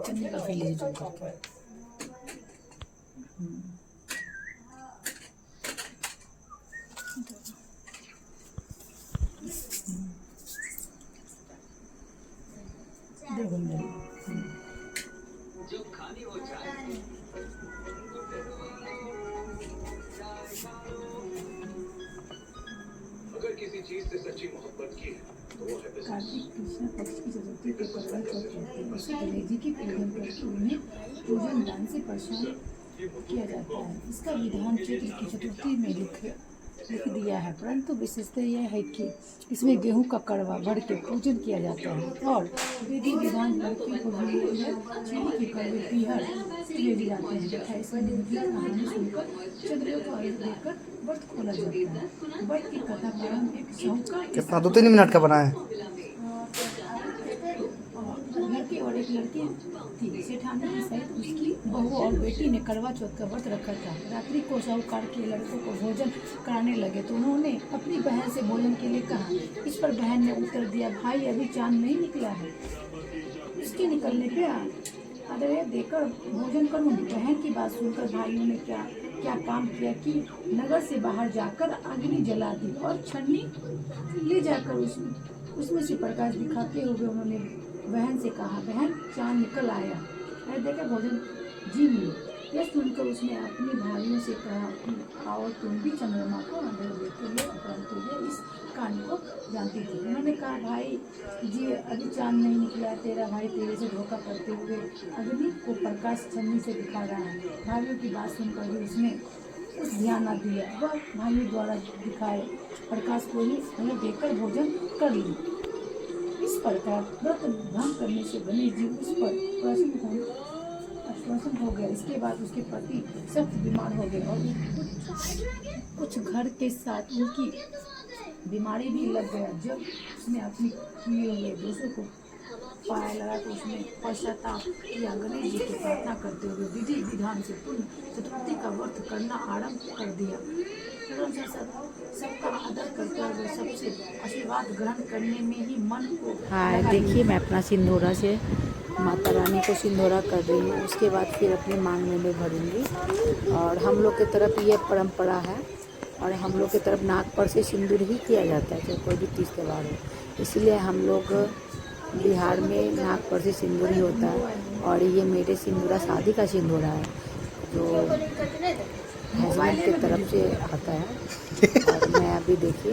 चन्नी का फैले जो करके जो खानी हो जाए अगर किसी चीज से सच्ची मोहब्बत की है तो वो है कार्तिक कृष्ण पक्ष की चतुर्थी को करवा चौथ कहते हैं। इसे गणेश जी की पूजन करके उन्हें पूजन दान से परेशान किया जाता है। इसका विधान चैत्र की चतुर्थी में लिख दिया है, परंतु विशेषता यह है कि इसमें गेहूं का कड़वा भर के पूजन किया जाता है और विधि विधान लड़की को चीनी के कड़वे पीहर ले जाते हैं तथा इसमें कहानी सुनकर चंद्र को अर्घ देकर व्रत खोला जाता है। व्रत की कथा प्रारंभ एक साहूकार कितना 2-3 मिनट का बना है। लड़की और एक लड़की थी। सेठानी की सहित उसकी बहू और बेटी ने करवा चौथ का व्रत रखा था। रात्रि को साहूकार के लड़कों को भोजन कराने लगे तो उन्होंने अपनी बहन से भोजन के लिए कहा। इस पर बहन ने उत्तर दिया, भाई अभी चांद नहीं निकला है, इसके निकलने पे आदर देकर भोजन करूँगी। बहन की बात सुनकर भाइयों ने क्या काम किया कि नगर से बाहर जाकर अग्नि जला दी और छन्नी ले जाकर उसमें से प्रकाश दिखाते हुए उन्होंने बहन से कहा, बहन चांद निकल आया है, देकर भोजन जी लो। यह सुनकर उसने अपनी भाइयों से कहा, आओ तुम भी चंद्रमा को अंदर देते हुए, परंतु ये इस कांड को जानती थी। उन्होंने कहा, भाई जी अभी चांद नहीं निकला, तेरा भाई तेरे से धोखा करते हुए अग्नि को प्रकाश छन्नी से दिखा रहा है। भाइयों की बात सुनकर भी उसने कुछ ध्यान न दिया, वह भाइयों द्वारा दिखाए प्रकाश को ही उन्हें देकर भोजन कर ली। इस प्रकार व्रत भंग करने से गणेश जी उस पर प्रसन्न हो गए। इसके बाद उसके पति सख्त बीमार हो गए और कुछ घर के साथ उनकी बीमारी भी लग गया। जब उसने अपनी किए हुए दोषों को पाया लगा तो उसने पश्चाताप किया। गणेश जी की प्रार्थना करते हुए विधि विधान से पुण्य चतुर्थी का व्रत करना आरंभ कर दिया। सबका आदर करते हुए सबसे आशीर्वाद ग्रहण करने में ही मन को। हाँ देखिए, मैं अपना सिंदूरा से माता रानी को सिंदूरा कर रही हूँ, उसके बाद फिर अपने मांग में भरूंगी। और हम लोग की तरफ ये परंपरा है और हम लोग की तरफ नाक पर से सिंदूर ही किया जाता है चाहे कोई भी तीज त्यौहार हो, इसलिए हम लोग बिहार में नाक पर से सिंदूर ही होता है। और ये मेरे सिंदूरा शादी का सिंदूरा है जो हस्बैंड की तरफ से आता है और मैं अभी देखिए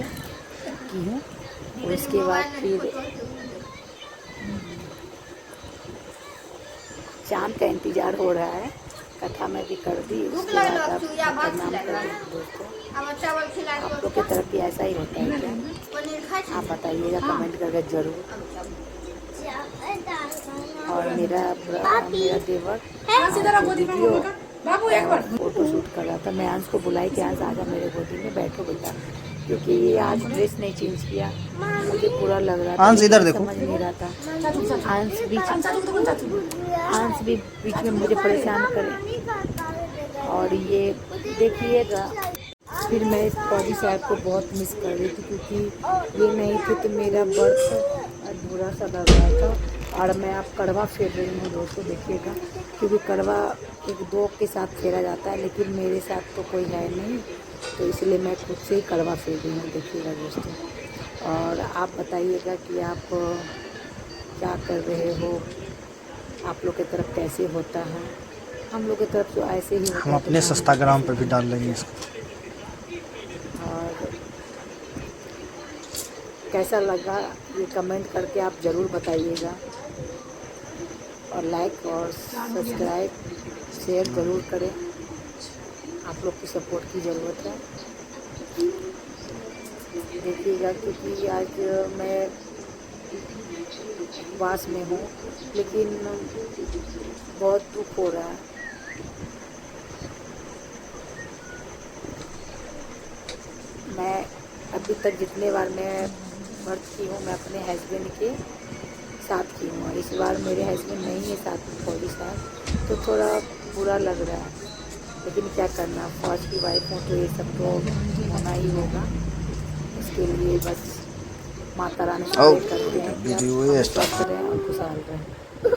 की हूँ। और इसके बाद फिर चांद का इंतज़ार हो रहा है। कथा में भी कर दी, उसके बाद आप प्रणाम कर दोस्तों। आप लोग की तरफ भी ऐसा ही होता है क्या? आप बताइएगा कमेंट करके जरूर। और मेरा देवर फोटो शूट कर रहा था। मैं अंश को बुलाई कि अंश आजा मेरे गोदी में बैठो बेटा, क्योंकि ये आज ड्रेस नहीं चेंज किया, मुझे पूरा लग रहा था। अंश इधर देखो, समझ नहीं रहा था। अंश भी बीच में मुझे परेशान करे। और ये देखिएगा, फिर मैं इस पौधी साहब को बहुत मिस कर रही थी क्योंकि ये नहीं थी तो मेरा बर्थ अधूरा सा लग रहा था। और मैं अब कड़वा फेर रही हूँ दोस्तों, देखिएगा, क्योंकि कड़वा एक दो के साथ फेरा जाता है लेकिन मेरे साथ तो कोई है नहीं, तो इसलिए मैं खुद से ही कड़वा फेर रही हूँ, देखिएगा दोस्तों। और आप बताइएगा कि आप क्या कर रहे हो, आप लोग की तरफ कैसे होता है। हम लोग की तरफ तो ऐसे ही होता है। हम अपने इंस्टाग्राम पर भी डाल देंगे इसको। और कैसा लगा ये कमेंट करके आप ज़रूर बताइएगा। और लाइक और सब्सक्राइब शेयर ज़रूर करें, आप लोग की सपोर्ट की ज़रूरत है। देखिएगा, क्योंकि आज मैं उपवास में हूँ लेकिन बहुत दुख हो रहा है। मैं अभी तक जितने बार मैं व्रत की हूँ मैं अपने हस्बैंड के साथ की हूँ, और इस बार मेरे हस्बैंड नहीं है साथ में फौजी साहब, तो थोड़ा बुरा लग रहा है। लेकिन क्या करना, फौज की वाइफ हूँ तो ये सब तो होना ही होगा। इसके लिए बस माता रानी ओ, से करते हैं कि वीडियो आप ये स्वस्थ रहें और खुशहाल रहें।